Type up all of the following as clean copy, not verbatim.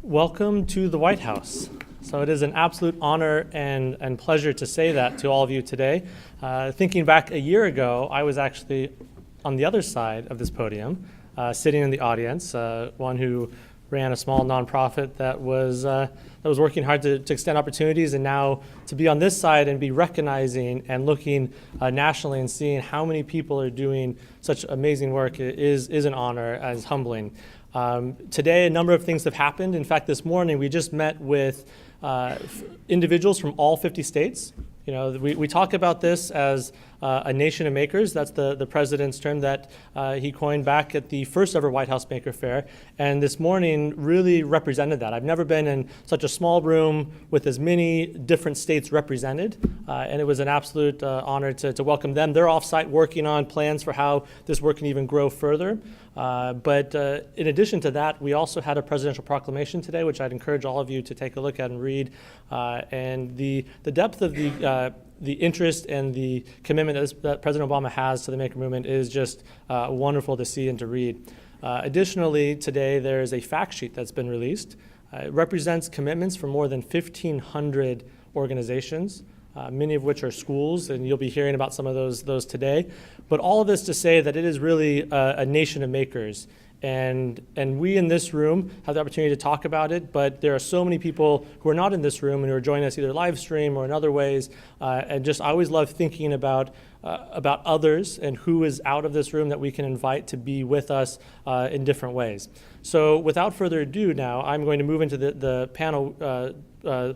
Welcome to the White House. So it is an absolute honor and pleasure to say that to all of you today. Thinking back a year ago, I was actually on the other side of this podium, sitting in the audience, one who ran a small nonprofit that was working hard to extend opportunities, and now to be on this side and be recognizing and looking nationally and seeing how many people are doing such amazing work is an honor and is humbling. Today, a number of things have happened. In fact, this morning, we just met with individuals from all 50 states. You know, we talk about this as a nation of makers. That's the president's term that he coined back at the first ever White House Maker Faire. And this morning really represented that. I've never been in such a small room with as many different states represented. And it was an absolute honor to welcome them. They're offsite working on plans for how this work can even grow further. But in addition to that, we also had a presidential proclamation today, which I'd encourage all of you to take a look at and read. And the depth of the interest and the commitment that President Obama has to the Maker Movement is just wonderful to see and to read. Additionally, today there is a fact sheet that's been released. It represents commitments from more than 1,500 organizations, many of which are schools, and you'll be hearing about some of those today. But all of this to say that it is really a nation of makers. And we in this room have the opportunity to talk about it, but there are so many people who are not in this room and who are joining us either live stream or in other ways. And just I always love thinking about others and who is out of this room that we can invite to be with us in different ways. So without further ado now, I'm going to move into the panel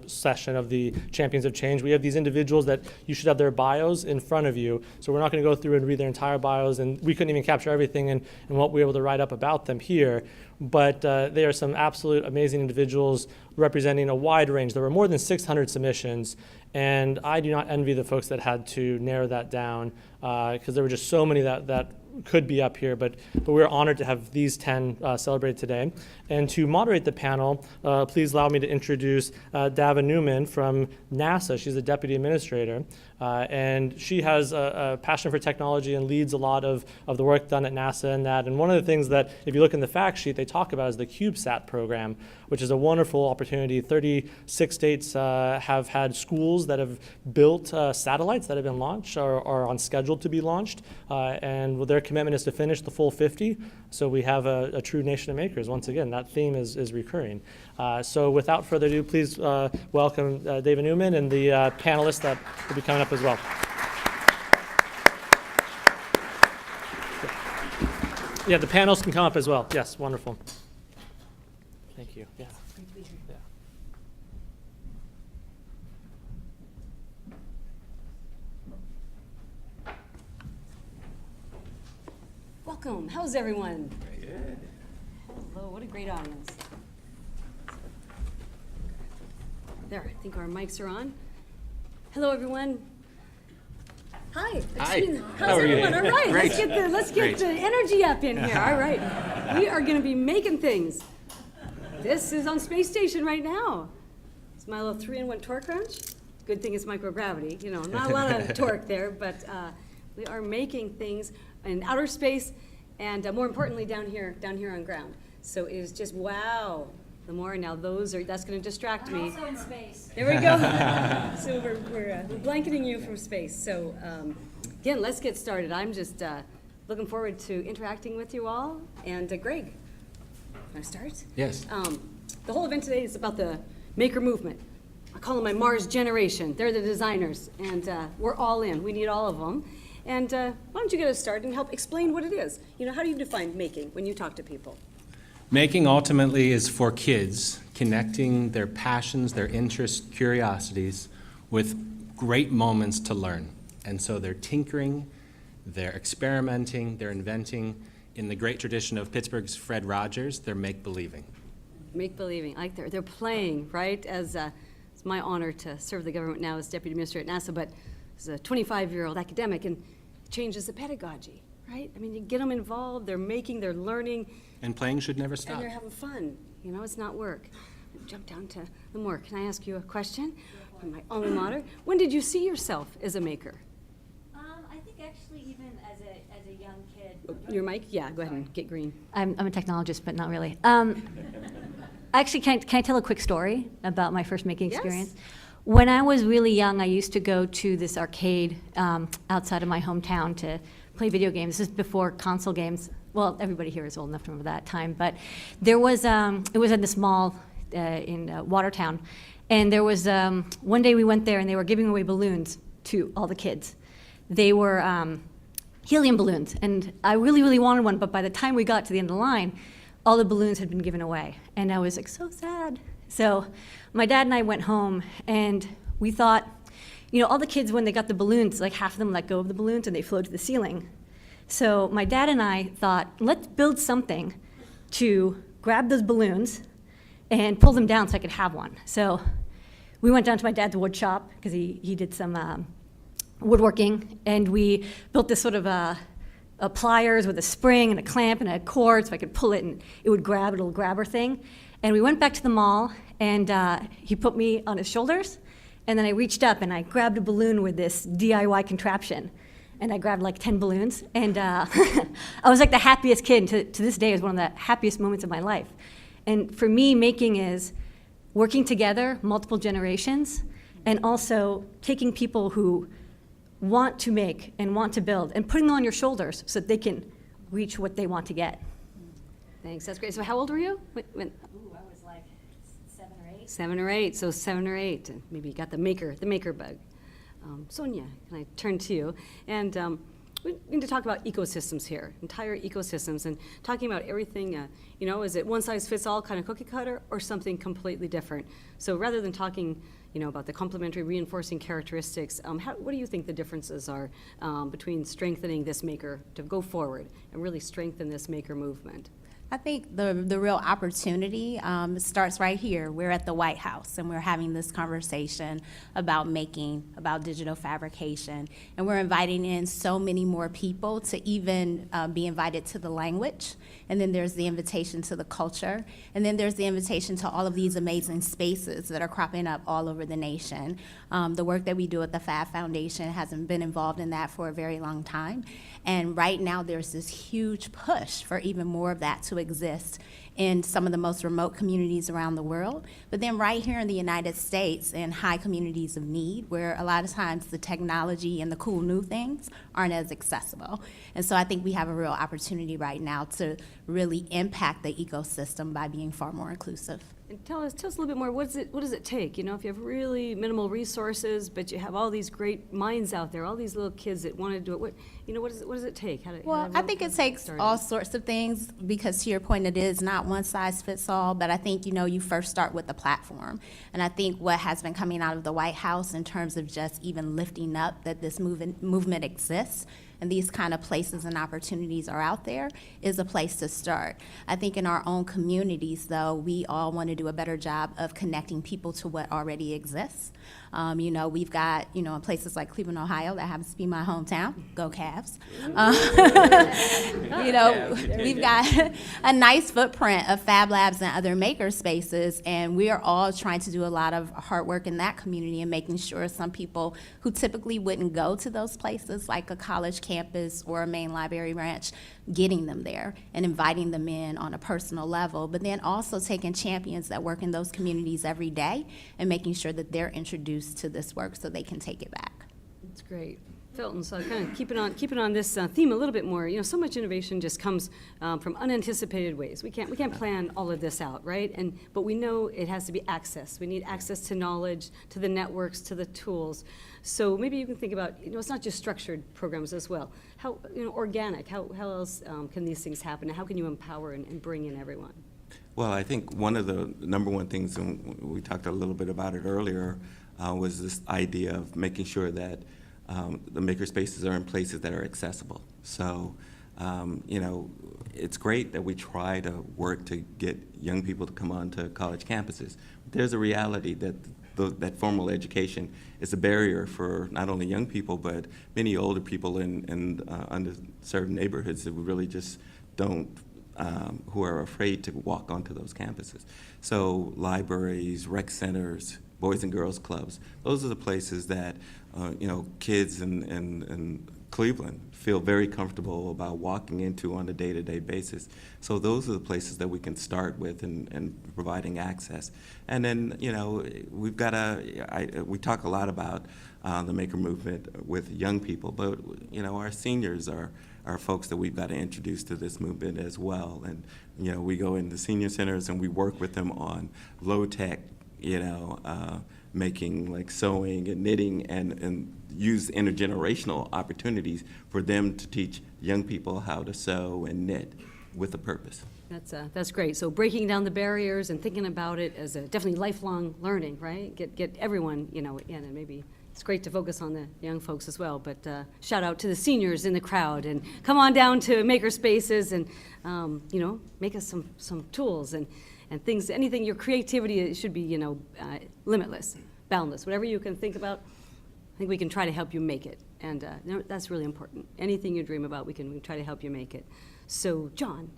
session of the Champions of Change. We have these individuals that you should have their bios in front of you. So we're not going to go through and read their entire bios, and we couldn't even capture everything and what we were able to write up about them here. But they are some absolute amazing individuals representing a wide range. There were more than 600 submissions, and I do not envy the folks that had to narrow that down because there were just so many that could be up here, but we're honored to have these 10 celebrated today. And to moderate the panel, please allow me to introduce Dava Newman from NASA. She's the Deputy Administrator, and she has a passion for technology and leads a lot of the work done at NASA and that. And one of the things that, if you look in the fact sheet, they talk about is the CubeSat program, which is a wonderful opportunity. 36 states have had schools that have built satellites that have been launched or are on schedule to be launched, and their commitment is to finish the full 50. So we have a true nation of makers. Once again, that theme is recurring. So without further ado, please welcome Dava Newman and the panelists that will be coming up as well. Yeah, the panels can come up as well. Yes, wonderful. Thank you. Yeah. Yeah. Welcome. How's everyone? Very good. Hello. What a great audience. There. I think our mics are on. Hello, everyone. Hi. Hi. How's everyone? All right. Great. Let's get the energy up in here. All right. We are going to be making things. This is on space station right now. It's my little 3-in-1 torque wrench. Good thing it's microgravity. You know, not a lot of torque there, but we are making things in outer space, and more importantly, down here on ground. So it is just wow. The more now that's going to distract me. I'm also in space. There we go. So we're blanketing you from space. So again, let's get started. I'm just looking forward to interacting with you all. And Greg, can I start? Yes. The whole event today is about the maker movement. I call them my Mars generation. They're the designers, and we're all in. We need all of them. And why don't you get us started and help explain what it is? You know, how do you define making when you talk to people? Making ultimately is for kids, connecting their passions, their interests, curiosities with great moments to learn. And so they're tinkering, they're experimenting, they're inventing. In the great tradition of Pittsburgh's Fred Rogers, they're make-believing. Make-believing, I like they're playing, right? It's my honor to serve the government now as Deputy Administrator at NASA, but as a 25-year-old academic, and it changes the pedagogy, right? I mean, you get them involved, they're making, they're learning. And playing should never stop. And they're having fun. You know, it's not work. Jump down to the more. Can I ask you a question? From my alma mater. When did you see yourself as a maker? I think actually even as a young kid. Your mic? Yeah, go ahead and get green. I'm a technologist, but not really. Actually, can I tell a quick story about my first making Yes. experience? When I was really young, I used to go to this arcade outside of my hometown to play video games. This is before console games. Well, everybody here is old enough to remember that time. But there was, it was at this mall in Watertown. And there was, one day we went there and they were giving away balloons to all the kids. They were helium balloons. And I really, really wanted one. But by the time we got to the end of the line, all the balloons had been given away. And I was like, so sad. So my dad and I went home and we thought, you know, all the kids, when they got the balloons, like half of them let go of the balloons and they flew to the ceiling. So my dad and I thought, let's build something to grab those balloons and pull them down so I could have one. So we went down to my dad's wood shop because he did some woodworking, and we built this sort of a pliers with a spring and a clamp and a cord so I could pull it and it would grab a little grabber thing. And we went back to the mall and he put me on his shoulders, and then I reached up and I grabbed a balloon with this DIY contraption. And I grabbed like 10 balloons, and I was like the happiest kid. To this day, it was one of the happiest moments of my life. And for me, making is working together, multiple generations, and also taking people who want to make and want to build and putting them on your shoulders so that they can reach what they want to get. Thanks, that's great. So how old were you? Ooh, I was like 7 or 8. 7 or 8, so 7 or 8. Maybe you got the maker bug. Sonia, can I turn to you? And we need to talk about ecosystems here, entire ecosystems, and talking about everything, you know, is it one size fits all kind of cookie cutter or something completely different? So rather than talking, you know, about the complementary reinforcing characteristics, what do you think the differences are between strengthening this maker to go forward and really strengthen this maker movement? I think the real opportunity starts right here. We're at the White House and we're having this conversation about digital fabrication. And we're inviting in so many more people to even be invited to the language. And then there's the invitation to the culture. And then there's the invitation to all of these amazing spaces that are cropping up all over the nation. The work that we do at the Fab Foundation hasn't been involved in that for a very long time. And right now there's this huge push for even more of that to exist in some of the most remote communities around the world, but then right here in the United States in high communities of need, where a lot of times the technology and the cool new things aren't as accessible. And so I think we have a real opportunity right now to really impact the ecosystem by being far more inclusive. And tell us a little bit more, what does it take? You know, if you have really minimal resources, but you have all these great minds out there, all these little kids that want to do it, what does it take? Well, I think it takes all sorts of things, because to your point, it is not one size fits all, but I think, you know, you first start with the platform. And I think what has been coming out of the White House in terms of just even lifting up that this movement exists, and these kind of places and opportunities are out there, is a place to start. I think in our own communities, though, we all want to do a better job of connecting people to what already exists. You know, we've got, you know, in places like Cleveland, Ohio, that happens to be my hometown, go Cavs. You know, we've got a nice footprint of Fab Labs and other maker spaces, and we are all trying to do a lot of hard work in that community and making sure some people who typically wouldn't go to those places, like a college campus or a main library branch, getting them there and inviting them in on a personal level, but then also taking champions that work in those communities every day and making sure that they're introduced to this work so they can take it back. That's great. Felton, so kind of keeping on this theme a little bit more, you know, so much innovation just comes from unanticipated ways. We can't plan all of this out, right? But we know it has to be access. We need access to knowledge, to the networks, to the tools. So maybe you can think about, you know, it's not just structured programs as well. How, you know, organic, how else can these things happen? How can you empower and bring in everyone? Well, I think one of the number one things, and we talked a little bit about it earlier, was this idea of making sure that the maker spaces are in places that are accessible. So, you know, it's great that we try to work to get young people to come onto college campuses. But there's a reality that that formal education is a barrier for not only young people, but many older people in underserved neighborhoods that we really just don't, who are afraid to walk onto those campuses. So libraries, rec centers, Boys and Girls Clubs, those are the places that you know, kids and Cleveland feel very comfortable about walking into on a day-to-day basis. So those are the places that we can start with and providing access. And then, you know, we've got we talk a lot about the maker movement with young people, but, you know, our seniors are folks that we've got to introduce to this movement as well. And, you know, we go into senior centers and we work with them on low-tech, you know, making like sewing and knitting and use intergenerational opportunities for them to teach young people how to sew and knit with a purpose. That's great. So breaking down the barriers and thinking about it as a definitely lifelong learning, right? Get everyone, you know, in, and maybe it's great to focus on the young folks as well, but shout out to the seniors in the crowd, and come on down to Maker Spaces and, you know, make us some tools and things, anything, your creativity, it should be, you know, limitless, boundless. Whatever you can think about, I think we can try to help you make it. And you know, that's really important. Anything you dream about, we can try to help you make it. So, John,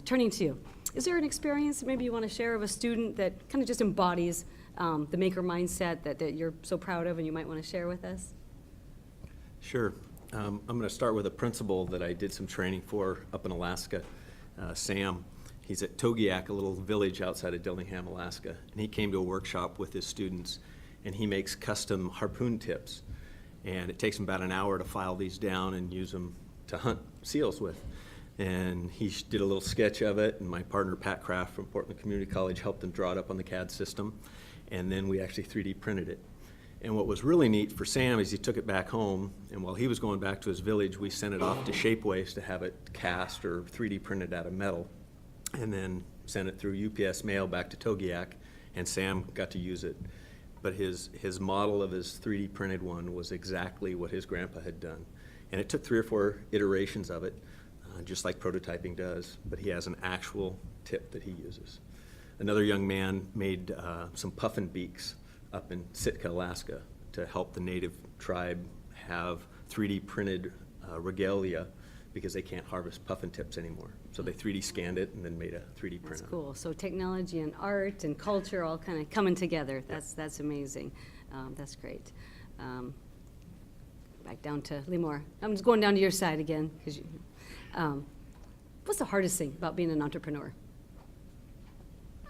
turning to you, is there an experience that maybe you want to share of a student that kind of just embodies the maker mindset that you're so proud of and you might want to share with us? Sure. I'm going to start with a principal that I did some training for up in Alaska, Sam. He's at Togiak, a little village outside of Dillingham, Alaska, and he came to a workshop with his students, and he makes custom harpoon tips. And it takes him about an hour to file these down and use them to hunt seals with. And he did a little sketch of it, and my partner, Pat Kraft from Portland Community College, helped him draw it up on the CAD system, and then we actually 3D printed it. And what was really neat for Sam is he took it back home, and while he was going back to his village, we sent it off to Shapeways to have it cast or 3D printed out of metal, and then sent it through UPS mail back to Togiak, and Sam got to use it. But his model of his 3D printed one was exactly what his grandpa had done. And it took 3 or 4 iterations of it, just like prototyping does, but he has an actual tip that he uses. Another young man made some puffin beaks up in Sitka, Alaska, to help the native tribe have 3D printed regalia because they can't harvest puffin tips anymore. So they 3D scanned it and then made a 3D print. That's cool. So technology and art and culture all kind of coming together. That's amazing. That's great. Back down to Limor. I'm just going down to your side again. What's the hardest thing about being an entrepreneur?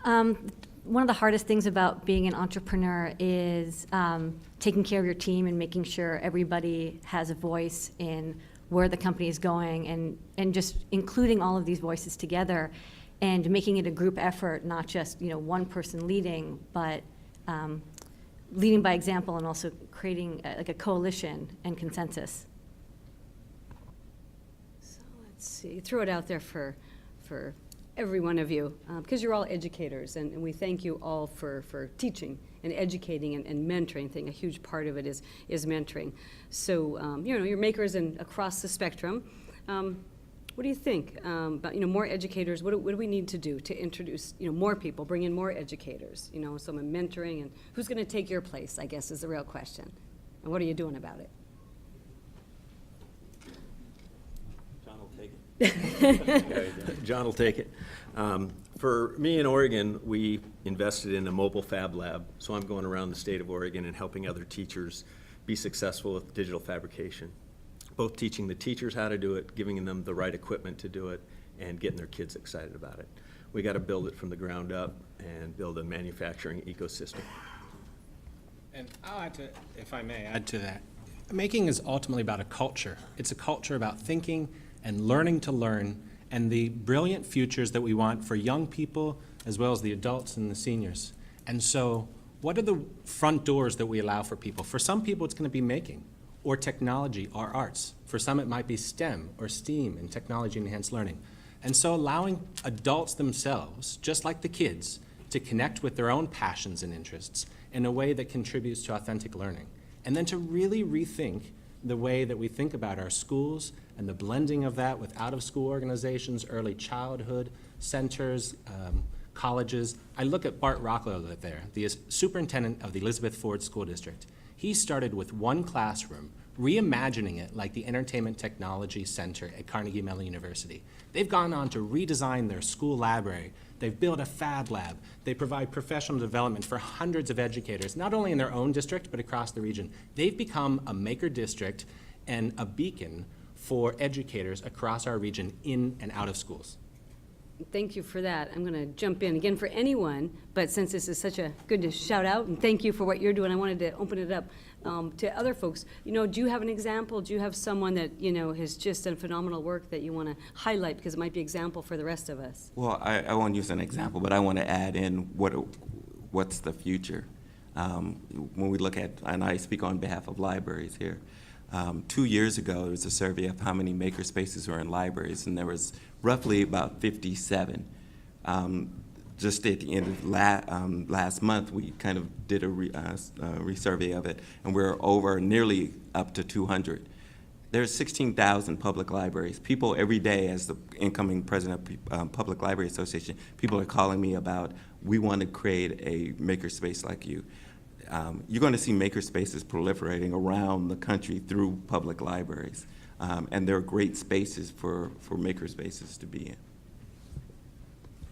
One of the hardest things about being an entrepreneur is taking care of your team and making sure everybody has a voice in where the company is going, and just including all of these voices together and making it a group effort, not just, you know, one person leading, but leading by example and also creating like a coalition and consensus. So let's see. Throw it out there for every one of you, because you're all educators, and we thank you all for teaching and educating and mentoring. I think a huge part of it is mentoring. So, you know, you're makers across the spectrum. What do you think about, you know, more educators? What do we need to do to introduce, you know, more people, bring in more educators? You know, some mentoring, and who's going to take your place, I guess, is the real question. And what are you doing about it? John will take it. John will take it. For me in Oregon, we invested in a mobile fab lab, so I'm going around the state of Oregon and helping other teachers be successful with digital fabrication, both teaching the teachers how to do it, giving them the right equipment to do it, and getting their kids excited about it. We got to build it from the ground up and build a manufacturing ecosystem. And I'll add to, if I may add to that, making is ultimately about a culture. It's a culture about thinking and learning to learn, and the brilliant futures that we want for young people as well as the adults and the seniors. And so what are the front doors that we allow for people? For some people, it's going to be making or technology or arts. For some, it might be STEM or STEAM and technology-enhanced learning. And so allowing adults themselves, just like the kids, to connect with their own passions and interests in a way that contributes to authentic learning. And then to really rethink the way that we think about our schools and the blending of that with out-of-school organizations, early childhood centers, colleges. I look at Bart Rocklow there, the superintendent of the Elizabeth Ford School District. He started with one classroom, reimagining it like the Entertainment Technology Center at Carnegie Mellon University. They've gone on to redesign their school library. They've built a fab lab. They provide professional development for hundreds of educators, not only in their own district, but across the region. They've become a maker district and a beacon for educators across our region in and out of schools. Thank you for that. I'm going to jump in again for anyone, but since this is such a good to shout out, and thank you for what you're doing, I wanted to open it up to other folks. You know, do you have an example? Do you have someone that, you know, has just done phenomenal work that you want to highlight because it might be example for the rest of us? Well, I won't use an example, but I want to add in what's the future. When we look at, and I speak on behalf of libraries here, 2 years ago, there was a survey of how many maker spaces were in libraries, and there was roughly about 57. Just at the end of last month, we kind of did a resurvey of it, and we're over nearly up to 200. There's 16,000 public libraries. People every day, as the incoming president of Public Library Association, people are calling me about, we want to create a makerspace like you. You're going to see makerspaces proliferating around the country through public libraries. And they're great spaces for makerspaces to be in.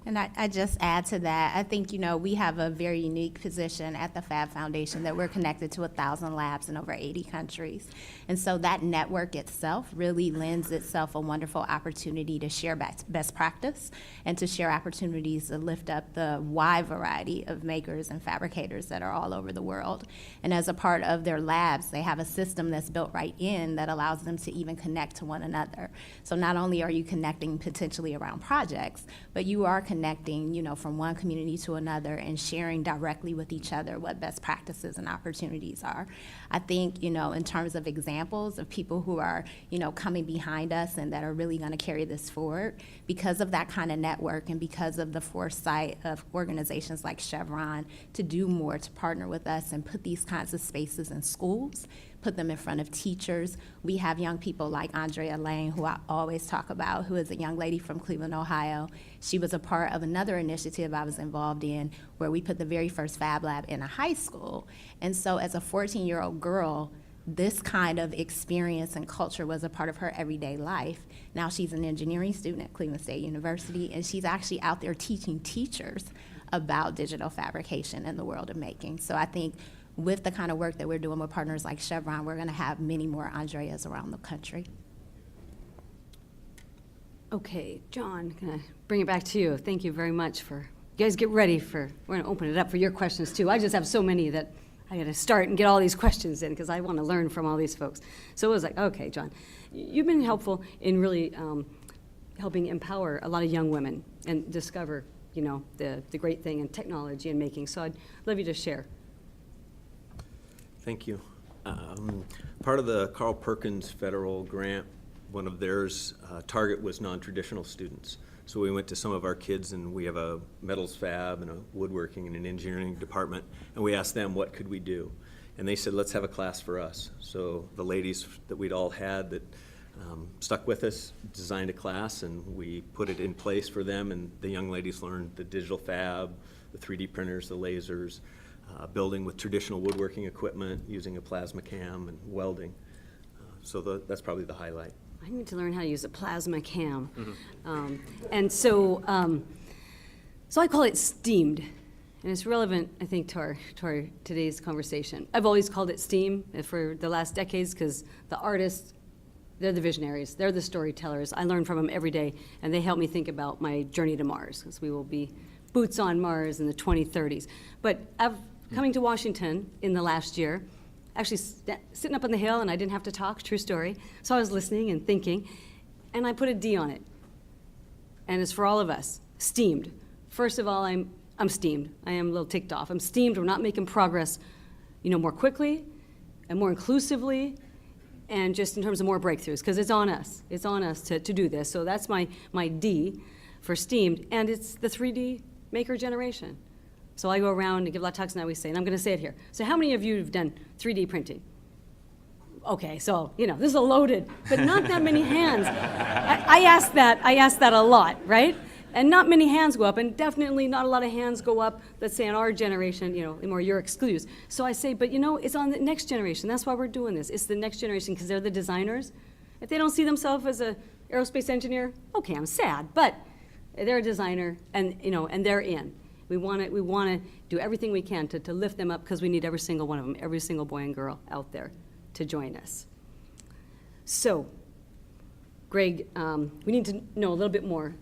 And I just add to that, I think, you know, we have a very unique position at the Fab Foundation that we're connected to 1,000 labs in over 80 countries. And so that network itself really lends itself a wonderful opportunity to share best practice and to share opportunities to lift up the wide variety of makers and fabricators that are all over the world. And as a part of their labs, they have a system that's built right in that allows them to even connect to one another. So not only are you connecting potentially around projects, but you are connecting, you know, from one community to another and sharing directly with each other what best practices and opportunities are. I think, you know, in terms of examples of people who are, you know, coming behind us and that are really going to carry this forward, because of that kind of network and because of the foresight of organizations like Chevron to do more, to partner with us and put these kinds of spaces in schools, put them in front of teachers. We have young people like Andrea Lane, who I always talk about, who is a young lady from Cleveland, Ohio. She was a part of another initiative I was involved in where we put the very first Fab Lab in a high school. And so as a 14-year-old girl, this kind of experience and culture was a part of her everyday life. Now she's an engineering student at Cleveland State University, and she's actually out there teaching teachers about digital fabrication and the world of making. So I think with the kind of work that we're doing with partners like Chevron, we're going to have many more Andreas around the country. Okay, John, can I bring it back to you? Thank you very much for, you guys get ready for, we're going to open it up for your questions too. I just have so many that I got to start and get all these questions in because I want to learn from all these folks. So it was like, okay, John, you've been helpful in really helping empower a lot of young women and discover, you know, the great thing in technology and making. So I'd love you to share. Thank you. Part of the Carl Perkins federal grant, one of theirs target was non-traditional students. So we went to some of our kids, and we have a metals fab and a woodworking and an engineering department, and we asked them what could we do. And they said, let's have a class for us. So the ladies that we'd all had that stuck with us designed a class, and we put it in place for them, and the young ladies learned the digital fab, the 3D printers, the lasers, building with traditional woodworking equipment, using a plasma cam and welding. So that's probably the highlight. I need to learn how to use a plasma cam. And so I call it STEAMed. And it's relevant, I think, to our today's conversation. I've always called it STEAM for the last decades because the artists, they're the visionaries, they're the storytellers. I learn from them every day, and they help me think about my journey to Mars, because we will be boots on Mars in the 2030s. But coming to Washington in the last year, actually sitting up on the hill, and I didn't have to talk, true story. So I was listening and thinking, and I put a D on it. And it's for all of us, STEAMed. First of all, I'm steamed. I am a little ticked off. I'm steamed. We're not making progress, you know, more quickly and more inclusively, and just in terms of more breakthroughs, because it's on us. It's on us to do this. So that's my D for STEAMed, and it's the 3D maker generation. So I go around and give a lot of talks, and I always say, and I'm going to say it here. So how many of you have done 3D printing? Okay, so, you know, this is a loaded, but not that many hands. I ask that a lot, right? And not many hands go up, and definitely not a lot of hands go up, let's say in our generation, you know, more your exclusives. So I say, but you know, it's on the next generation. That's why we're doing this. It's the next generation because they're the designers. If they don't see themselves as an aerospace engineer, okay, I'm sad, but they're a designer, and you know, and they're in. We want to do everything we can to lift them up because we need every single one of them, every single boy and girl out there to join us. So, Greg, we need to know a little bit more.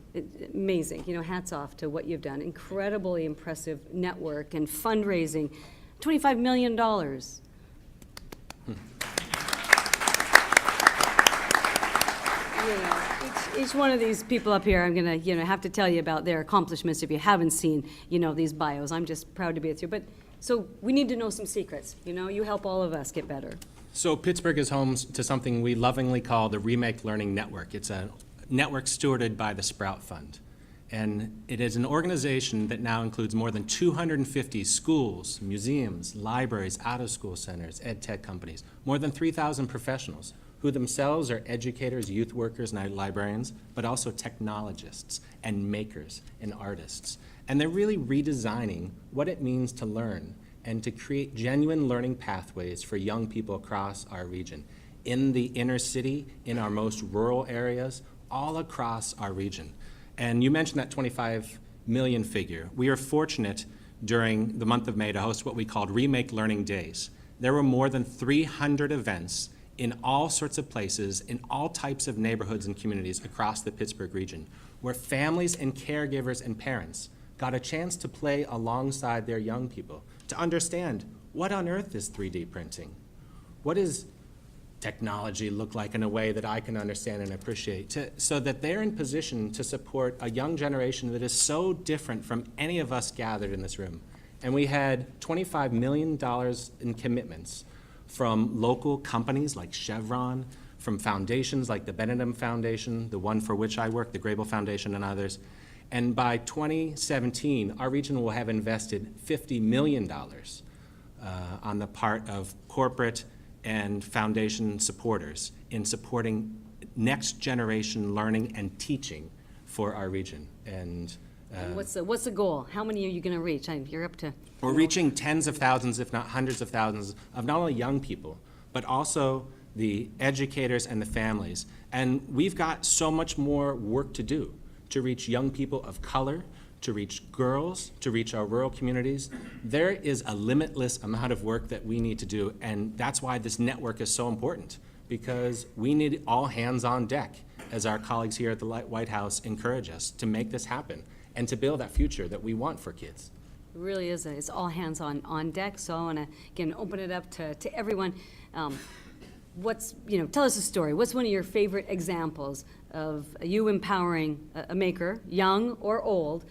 Amazing, hats off to what you've done. Incredibly impressive network and fundraising, $25 million. Each one of these people up here, I'm gonna, have to tell you about their accomplishments if you haven't seen, these bios. I'm just proud to be with you. But, so we need to know some secrets, you help all of us get better. So Pittsburgh is home to something we lovingly call the Remake Learning Network. It's a network stewarded by the Sprout Fund. And it is an organization that now includes more than 250 schools, museums, libraries, out-of-school centers, ed tech companies, more than 3,000 professionals who themselves are educators, youth workers, and librarians, but also technologists and makers and artists. And they're really redesigning what it means to learn and to create genuine learning pathways for young people across our region, in the inner city, in our most rural areas, all across our region. And you mentioned that 25 million figure. We are fortunate during the month of May to host what we called Remake Learning Days. There were more than 300 events in all sorts of places, in all types of neighborhoods and communities across the Pittsburgh region, where families and caregivers and parents got a chance to play alongside their young people, to understand what on earth is 3D printing? What does technology look like in a way that I can understand and appreciate, so that they're in position to support a young generation that is so different from any of us gathered in this room. And we had $25 million in commitments from local companies like Chevron, from foundations like the Benedum Foundation, the one for which I work, the Grable Foundation, and others. And by 2017, our region will have invested $50 million on the part of corporate and foundation supporters in supporting next generation learning and teaching for our region. And What's the goal? How many are you gonna reach? You're up to. we're reaching tens of thousands, if not hundreds of thousands, of not only young people, but also the educators and the families. And we've got so much more work to do to reach young people of color, to reach girls, to reach our rural communities. There is a limitless amount of work that we need to do, and that's why this network is so important, because we need all hands on deck, as our colleagues here at the White House encourage us to make this happen and to build that future that we want for kids. It really is, it's all hands on deck, so I wanna, again, open it up to everyone. Tell us a story. What's one of your favorite examples of you empowering a maker, young or old,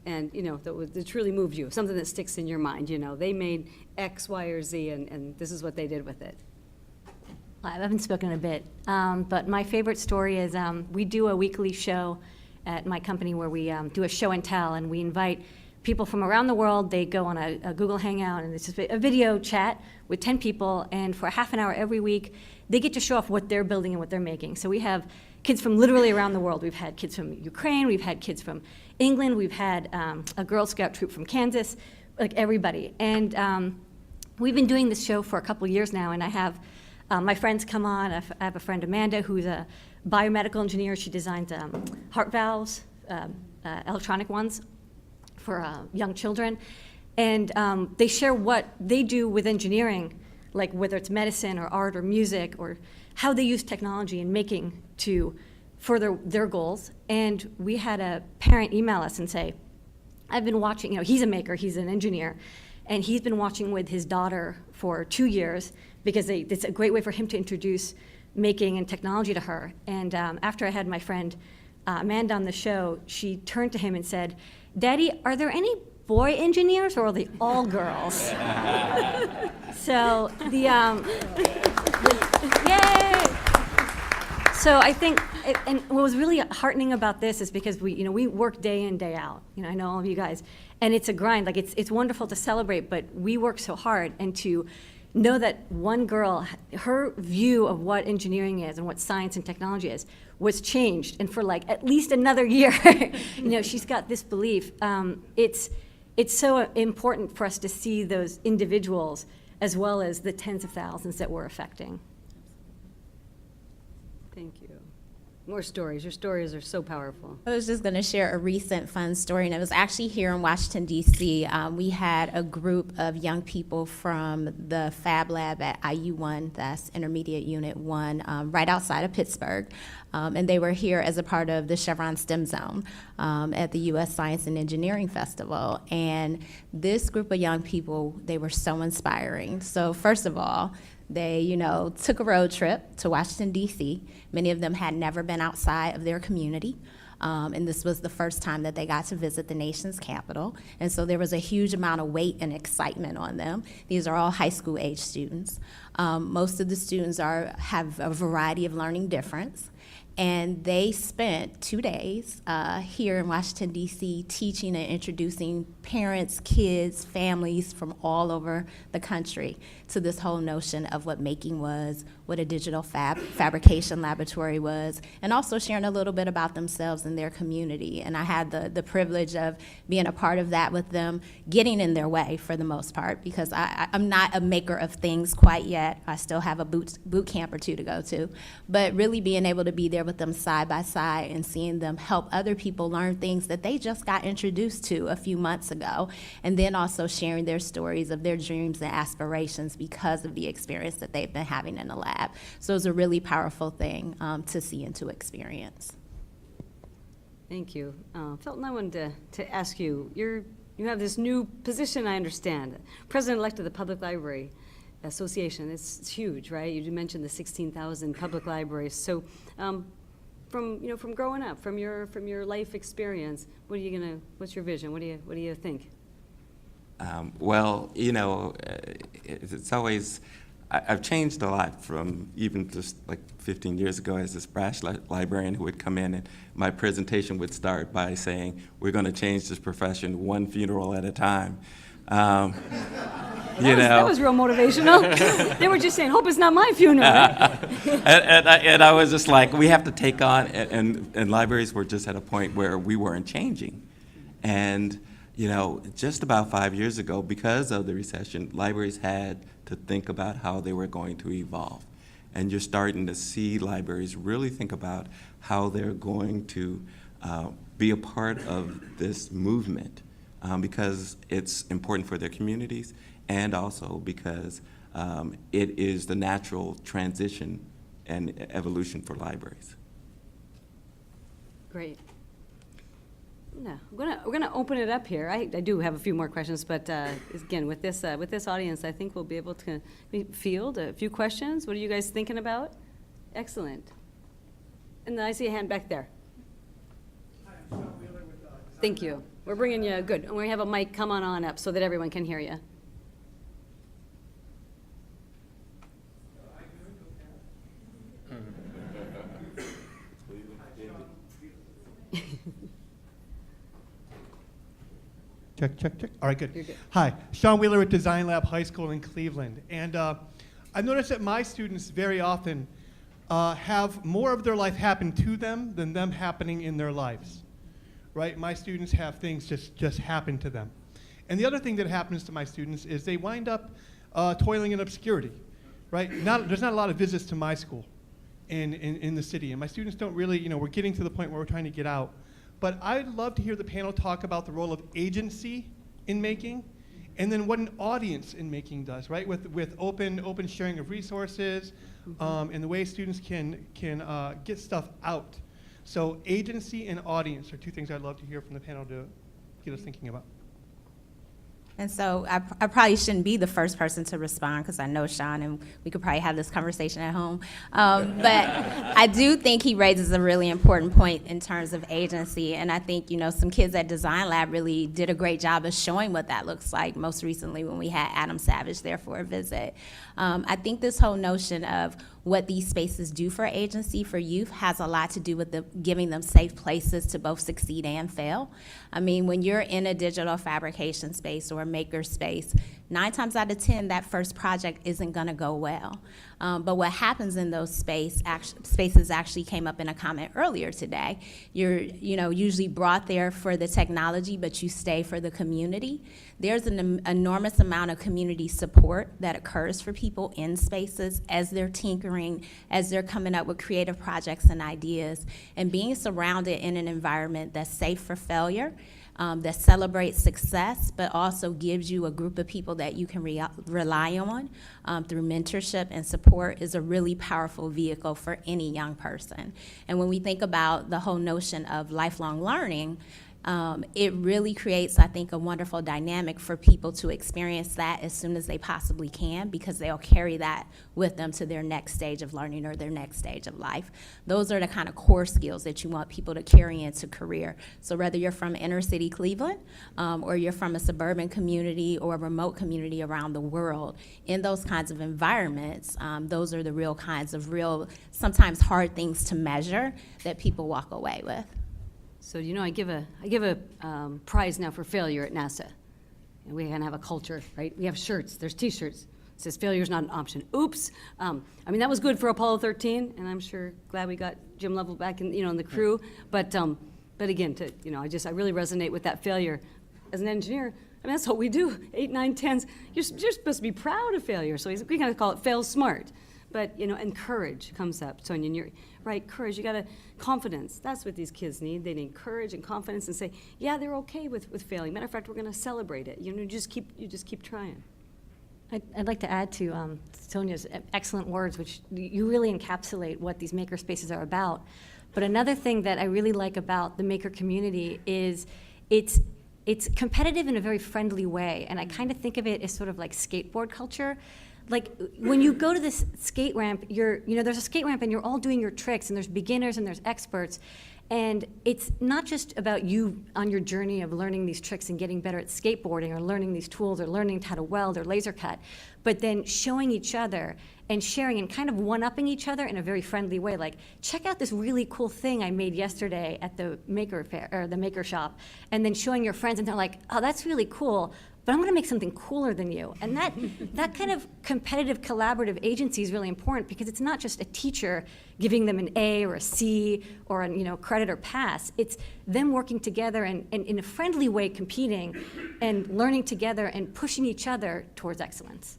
and, that truly moved you, something that sticks in your mind, they made X, Y, or Z, and this is what they did with it. I haven't spoken a bit, but my favorite story is we do a weekly show at my company where we do a show and tell, and we invite people from around the world. They go on a Google Hangout, and it's just a video chat with 10 people, and for half an hour every week, they get to show off what they're building and what they're making. So we have kids from literally around the world. We've had kids from Ukraine, we've had kids from England, we've had a Girl Scout troop from Kansas, like everybody. And we've been doing this show for a couple years now, and I have my friends come on. I have a friend, Amanda, who's a biomedical engineer. She designs heart valves, electronic ones for young children. And they share what they do with engineering, like whether it's medicine or art or music, or how they use technology in making to further their goals. And we had a parent email us and say, I've been watching, he's a maker, he's an engineer, and he's been watching with his daughter for 2 years because it's a great way for him to introduce making and technology to her. And after I had my friend Amanda on the show, she turned to him and said, Daddy, are there any boy engineers, or are they all girls? So yay! So I think, and what was really heartening about this is because we work day in, day out. I know all of you guys, and it's a grind. Like it's wonderful to celebrate, but we work so hard, and to know that one girl, her view of what engineering is and what science and technology is was changed, and for like at least another year, she's got this belief. It's so important for us to see those individuals as well as the tens of thousands that we're affecting. Thank you. More stories. Your stories are so powerful. I was just going to share a recent fun story, and it was actually here in Washington, D.C. We had a group of young people from the Fab Lab at IU1, that's Intermediate Unit 1, right outside of Pittsburgh. And they were here as a part of the Chevron STEM Zone at the U.S. Science and Engineering Festival. And this group of young people, they were so inspiring. So first of all, they, took a road trip to Washington, D.C. Many of them had never been outside of their community. And this was the first time that they got to visit the nation's capital. And so there was a huge amount of weight and excitement on them. These are all high school age students. Most of the students have a variety of learning difference. And they spent 2 days here in Washington, D.C., teaching and introducing parents, kids, families from all over the country to this whole notion of what making was, what a digital fabrication laboratory was, and also sharing a little bit about themselves and their community. And I had the privilege of being a part of that with them, getting in their way for the most part, because I'm not a maker of things quite yet. I still have a boot camp or two to go to. But really being able to be there with them side by side and seeing them help other people learn things that they just got introduced to a few months ago, and then also sharing their stories of their dreams and aspirations because of the experience that they've been having in the lab. So it's a really powerful thing to see and to experience. Thank you. Felton, I wanted to ask you, you have this new position, I understand, President-elect of the Public Library Association. It's huge, right? You mentioned the 16,000 public libraries. So from growing up, from your life experience, what's your vision? What do you think? Well, it's always, I've changed a lot from even just like 15 years ago as this brash librarian who would come in and my presentation would start by saying, we're going to change this profession one funeral at a time. That was real motivational. They were just saying, hope it's not my funeral. and I was just like, we have to take on, and libraries were just at a point where we weren't changing. And just about 5 years ago, because of the recession, libraries had to think about how they were going to evolve. And you're starting to see libraries really think about how they're going to be a part of this movement because it's important for their communities and also because it is the natural transition and evolution for libraries. Great. No, we're gonna open it up here. I do have a few more questions, but again, with this audience, I think we'll be able to field a few questions. What are you guys thinking about? Excellent. And then I see a hand back there. Hi, I'm Sean Wheeler with Design Thank you. We're bringing you good, and we have a mic. Come on up so that everyone can hear you. Check, check, check. All right, good. You're good. Hi, Sean Wheeler at Design Lab High School in Cleveland. And I've noticed that my students very often have more of their life happen to them than them happening in their lives, right? My students have things just happen to them. And the other thing that happens to my students is they wind up toiling in obscurity, right? There's not a lot of visits to my school in the city, and my students don't really, we're getting to the point where we're trying to get out. But I'd love to hear the panel talk about the role of agency in making, and then what an audience in making does, right? With open sharing of resources, and the way students can get stuff out. So agency and audience are two things I'd love to hear from the panel to get us thinking about. And so I probably shouldn't be the first person to respond because I know Sean and we could probably have this conversation at home. But I do think he raises a really important point in terms of agency. And I think, some kids at Design Lab really did a great job of showing what that looks like, most recently when we had Adam Savage there for a visit. I think this whole notion of what these spaces do for agency for youth has a lot to do with giving them safe places to both succeed and fail. I mean, when you're in a digital fabrication space or a maker space, 9 times out of 10, that first project isn't going to go well. But what happens in those spaces actually came up in a comment earlier today. You're usually brought there for the technology, but you stay for the community. There's an enormous amount of community support that occurs for people in spaces as they're tinkering mentoring as they're coming up with creative projects and ideas, and being surrounded in an environment that's safe for failure, that celebrates success, but also gives you a group of people that you can rely on through mentorship and support is a really powerful vehicle for any young person. And when we think about the whole notion of lifelong learning, it really creates, I think, a wonderful dynamic for people to experience that as soon as they possibly can, because they'll carry that with them to their next stage of learning or their next stage of life. Those are the kind of core skills that you want people to carry into career. So whether you're from inner city Cleveland, or you're from a suburban community or a remote community around the world, in those kinds of environments, those are the real kinds of sometimes hard things to measure that people walk away with. So, you know, I give a prize now for failure at NASA. And we kind of have a culture, right? We have shirts, there's T-shirts. It says failure's not an option. Oops. I mean, that was good for Apollo 13, and I'm sure glad we got Jim Lovell back in, in the crew. But again, I really resonate with that failure. As an engineer, I mean, that's what we do. 8, 9, 10s. You're supposed to be proud of failure. So we kind of call it fail smart. But, and courage comes up, Sonia, and you're right, courage. You got confidence. That's what these kids need. They need courage and confidence and say, yeah, they're okay with failing. Matter of fact, we're going to celebrate it. You just keep trying. I'd like to add to Sonia's excellent words, which you really encapsulate what these maker spaces are about. But another thing that I really like about the maker community is it's competitive in a very friendly way. And I kind of think of it as sort of like skateboard culture. Like when you go to this skate ramp, there's a skate ramp and you're all doing your tricks, and there's beginners and there's experts. And it's not just about you on your journey of learning these tricks and getting better at skateboarding or learning these tools or learning how to weld or laser cut, but then showing each other and sharing and kind of one-upping each other in a very friendly way. Like, check out this really cool thing I made yesterday at the maker fair or the maker shop, and then showing your friends, and they're like, oh, that's really cool, but I'm gonna make something cooler than you. And that kind of competitive, collaborative agency is really important, because it's not just a teacher giving them an A or a C or a credit or pass. It's them working together and in a friendly way competing and learning together and pushing each other towards excellence.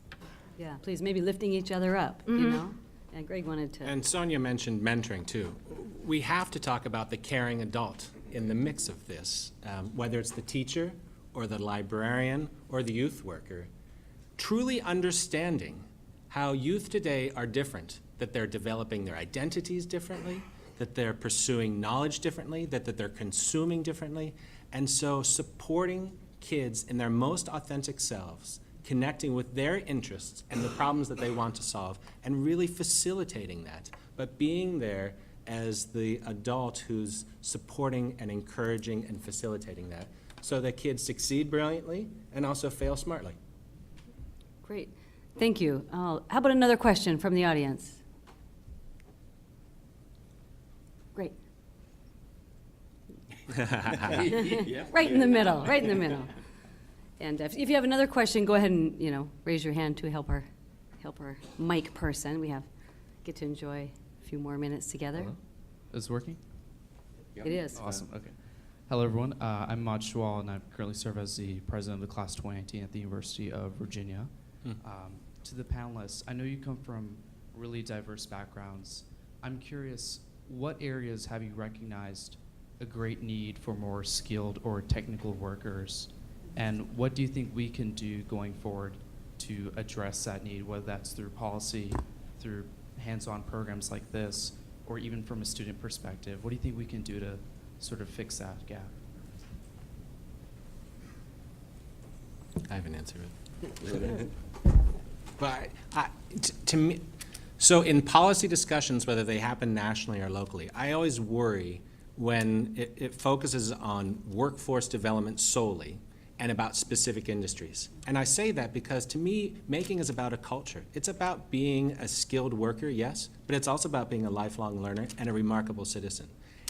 Yeah, please, maybe lifting each other up, And Greg wanted to. And Sonia mentioned mentoring too. We have to talk about the caring adult in the mix of this, whether it's the teacher or the librarian or the youth worker, truly understanding how youth today are different, that they're developing their identities differently, that they're pursuing knowledge differently, that they're consuming differently, and so supporting kids in their most authentic selves, connecting with their interests and the problems that they want to solve, and really facilitating that, but being there as the adult who's supporting and encouraging and facilitating that, so that kids succeed brilliantly and also fail smartly. Great, thank you. How about another question from the audience? Great. Right in the middle, right in the middle. And if you have another question, go ahead and raise your hand to help our mic person. We get to enjoy a few more minutes together. Hello? Is it working? It is. Awesome. Okay. Hello, everyone. I'm Maj Schwal, and I currently serve as the president of the class 2019 at the University of Virginia. To the panelists, I know you come from really diverse backgrounds. I'm curious, what areas have you recognized a great need for more skilled or technical workers? And what do you think we can do going forward to address that need, whether that's through policy, through hands-on programs like this, or even from a student perspective? What do you think we can do to sort of fix that gap? I have an answer. But to me, so in policy discussions, whether they happen nationally or locally, I always worry when it focuses on workforce development solely and about specific industries. And I say that because to me, making is about a culture. It's about being a skilled worker, yes, but it's also about being a lifelong learner and a remarkable citizen.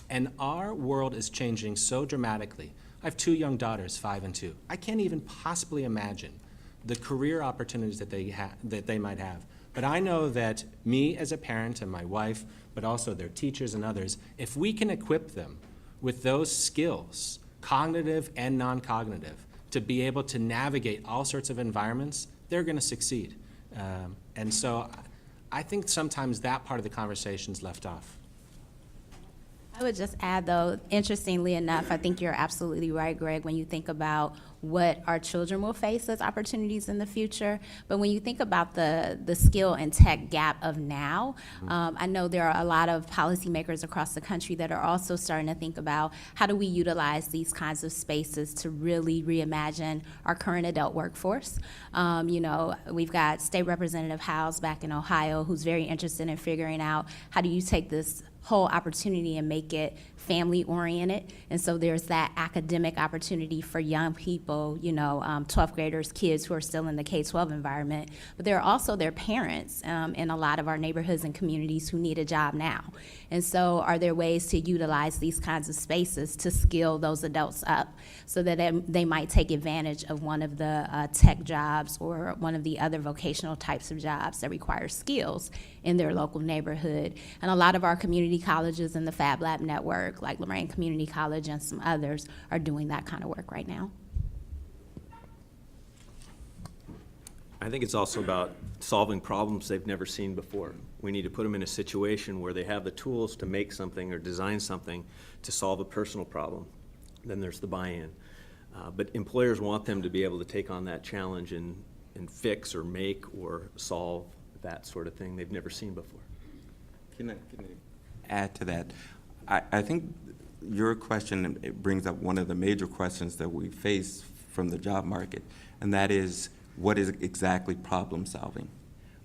And our world is changing so dramatically. I have 2 young daughters, 5 and 2. I can't even possibly imagine the career opportunities that they might have. But I know that me as a parent and my wife, but also their teachers and others, if we can equip them with those skills, cognitive and non-cognitive, to be able to navigate all sorts of environments, they're going to succeed. And so I think sometimes that part of the conversation's left off. I would just add, though, interestingly enough, I think you're absolutely right, Greg, when you think about what our children will face as opportunities in the future. But when you think about the skill and tech gap of now, I know there are a lot of policymakers across the country that are also starting to think about how do we utilize these kinds of spaces to really reimagine our current adult workforce. You know, we've got State Representative Howes back in Ohio who's very interested in figuring out how do you take this whole opportunity and make it family-oriented. And so there's that academic opportunity for young people, you know, 12th graders, kids who are still in the K-12 environment. But there are also their parents in a lot of our neighborhoods and communities who need a job now. And so are there ways to utilize these kinds of spaces to skill those adults up so that they might take advantage of one of the tech jobs or one of the other vocational types of jobs that require skills in their local neighborhood? And a lot of our community colleges and the Fab Lab network, like Lorraine Community College and some others, are doing that kind of work right now. I think it's also about solving problems they've never seen before. We need to put them in a situation where they have the tools to make something or design something to solve a personal problem. Then there's the buy-in. But employers want them to be able to take on that challenge and fix or make or solve that sort of thing they've never seen before. Can I add to that? I think your question, it brings up one of the major questions that we face from the job market, and that is, what is exactly problem solving?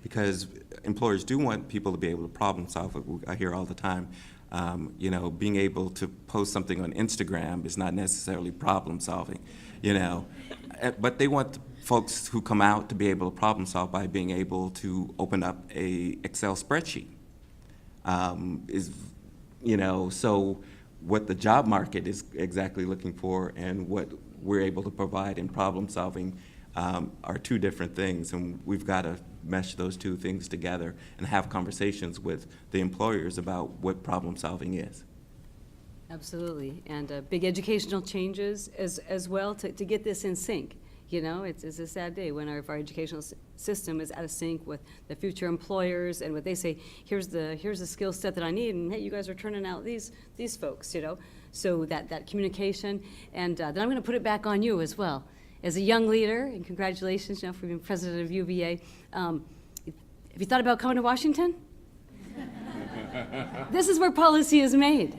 Because employers do want people to be able to problem solve. I hear all the time, you know, being able to post something on Instagram is not necessarily problem solving, you know. But they want folks who come out to be able to problem solve by being able to open up a Excel spreadsheet. You know, so what the job market is exactly looking for and what we're able to provide in problem solving are two different things, and we've got to mesh those two things together and have conversations with the employers about what problem solving is. Absolutely, and big educational changes as well to get this in sync. You know, it's a sad day when our educational system is out of sync with the future employers and what they say, here's the skill set that I need, and hey, you guys are turning out these folks, you know. So that communication, and then I'm going to put it back on you as well. As a young leader, and congratulations, you know, for being president of UVA, have you thought about coming to Washington? This is where policy is made.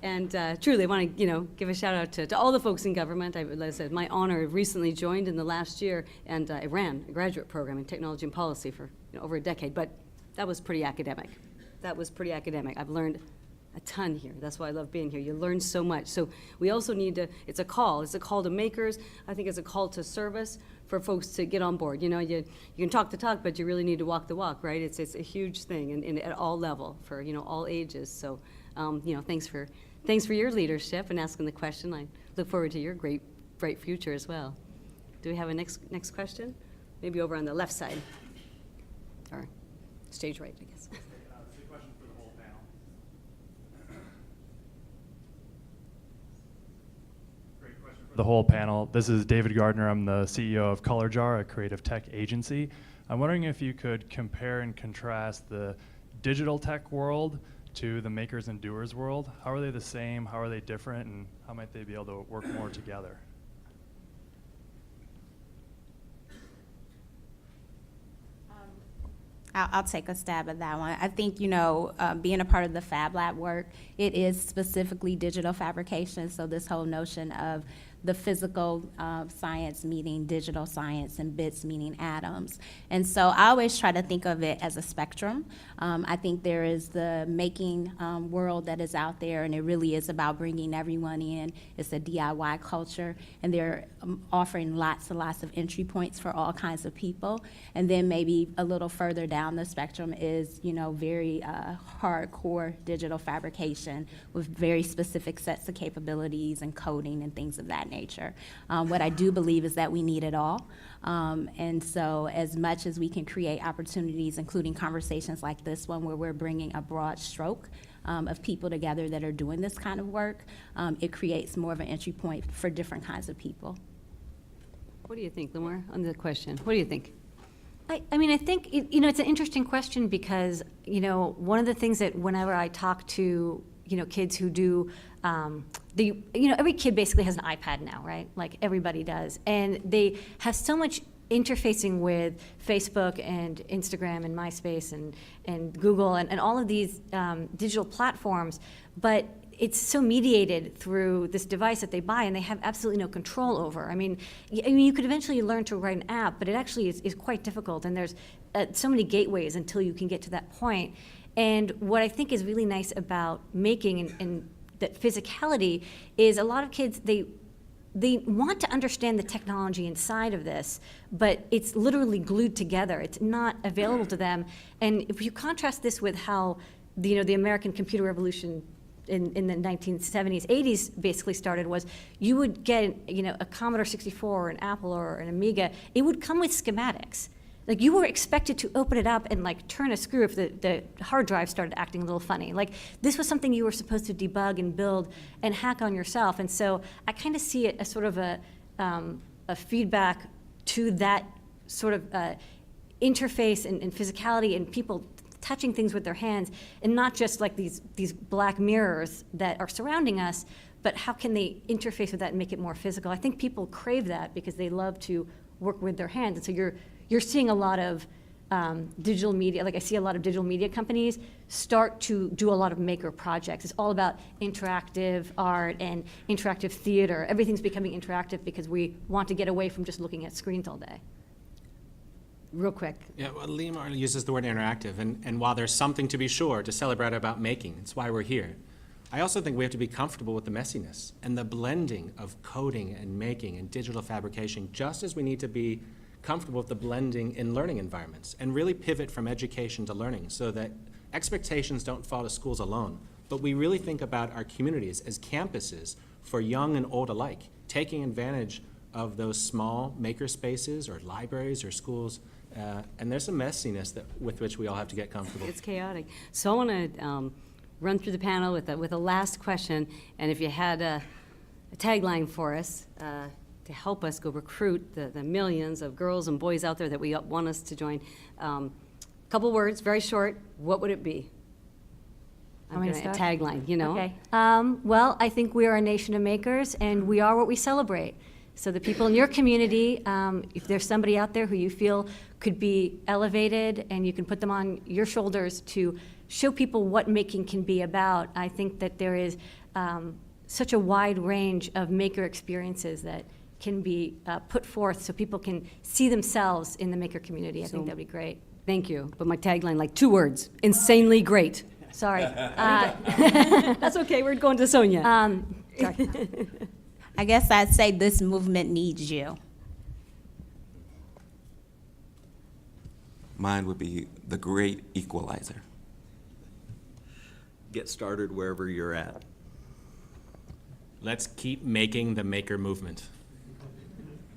And truly, I want to, you know, give a shout out to all the folks in government. Like I said, my honor recently joined in the last year, and I ran a graduate program in technology and policy for over a decade. But that was pretty academic. I've learned a ton here. That's why I love being here. You learn so much. So we also need to. It's a call to makers. I think it's a call to service for folks to get on board. You know, you can talk the talk, but you really need to walk the walk, right? It's a huge thing, and at all level for, you know, all ages. So, you know, thanks for your leadership and asking the question. I look forward to your bright future as well. Do we have a next question? Maybe over on the left side, or stage right, I guess. This is a question for the whole panel. Great question for the whole panel. This is David Gardner. I'm the CEO of Color Jar, a creative tech agency. I'm wondering if you could compare and contrast the digital tech world to the makers and doers world. How are they the same? How are they different? And how might they be able to work more together? I'll take a stab at that one. I think, you know, being a part of the Fab Lab work, it is specifically digital fabrication. So this whole notion of the physical science meeting digital science and bits meaning atoms. And so I always try to think of it as a spectrum. I think there is the making world that is out there, and it really is about bringing everyone in. It's a DIY culture, and they're offering lots and lots of entry points for all kinds of people. And then maybe a little further down the spectrum is, you know, very hardcore digital fabrication with very specific sets of capabilities and coding and things of that nature. What I do believe is that we need it all. And so as much as we can create opportunities, including conversations like this one where we're bringing a broad stroke of people together that are doing this kind of work, it creates more of an entry point for different kinds of people. What do you think, Lamar, on the question? What do you think? I mean, I think, it's an interesting question because, one of the things that whenever I talk to, kids who do, every kid basically has an iPad now, right? Like everybody does. And they have so much interfacing with Facebook and Instagram and MySpace and Google and all of these digital platforms, but it's so mediated through this device that they buy, and they have absolutely no control over. I mean, you could eventually learn to write an app, but it actually is quite difficult, and there's so many gateways until you can get to that point. And what I think is really nice about making and that physicality is a lot of kids, they want to understand the technology inside of this, but it's literally glued together. It's not available to them. And if you contrast this with how the American computer revolution in the 1970s, 80s basically started, was you would get a Commodore 64 or an Apple or an Amiga. It would come with schematics. Like you were expected to open it up and like turn a screw if the hard drive started acting a little funny. Like this was something you were supposed to debug and build and hack on yourself. And so I kind of see it as sort of a feedback to that sort of interface and physicality and people touching things with their hands, and not just like these black mirrors that are surrounding us, but how can they interface with that and make it more physical? I think people crave that because they love to work with their hands. And so you're seeing a lot of digital media, like I see a lot of digital media companies start to do a lot of maker projects. It's all about interactive art and interactive theater. Everything's becoming interactive because we want to get away from just looking at screens all day. Real quick. Yeah, well, Liam uses the word interactive, and while there's something to be sure to celebrate about making, it's why we're here, I also think we have to be comfortable with the messiness and the blending of coding and making and digital fabrication, just as we need to be comfortable with the blending in learning environments and really pivot from education to learning so that expectations don't fall to schools alone, but we really think about our communities as campuses for young and old alike, taking advantage of those small maker spaces or libraries or schools. And there's some messiness with which we all have to get comfortable. It's chaotic. So I want to run through the panel with a last question, and if you had a tagline for us to help us go recruit the millions of girls and boys out there that we want us to join. Couple words, very short. What would it be? Want me to A start? tagline, Okay. Well, I think we are a nation of makers, and we are what we celebrate. So the people in your community, if there's somebody out there who you feel could be elevated and you can put them on your shoulders to show people what making can be about, I think that there is such a wide range of maker experiences that can be put forth so people can see themselves in the maker community. I think that'd be great. Thank you. But my tagline, like 2 words, insanely great. Sorry. That's okay, we're going to Sonia. Sorry. I guess I'd say this movement needs you. Mine would be the great equalizer. Get started wherever you're at. Let's keep making the maker movement.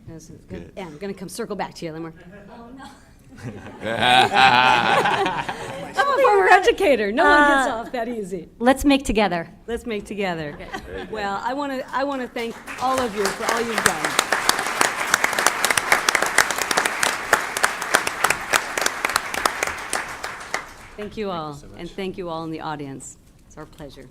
This is good. Good. Yeah, I'm going to come circle back to you, then we're. Oh, no. I'm a former educator. No one gets off that easy. Let's make together. Let's make together. Well, I want to thank all of you for all you've done. Thank you all, and thank you all in the audience. It's our pleasure.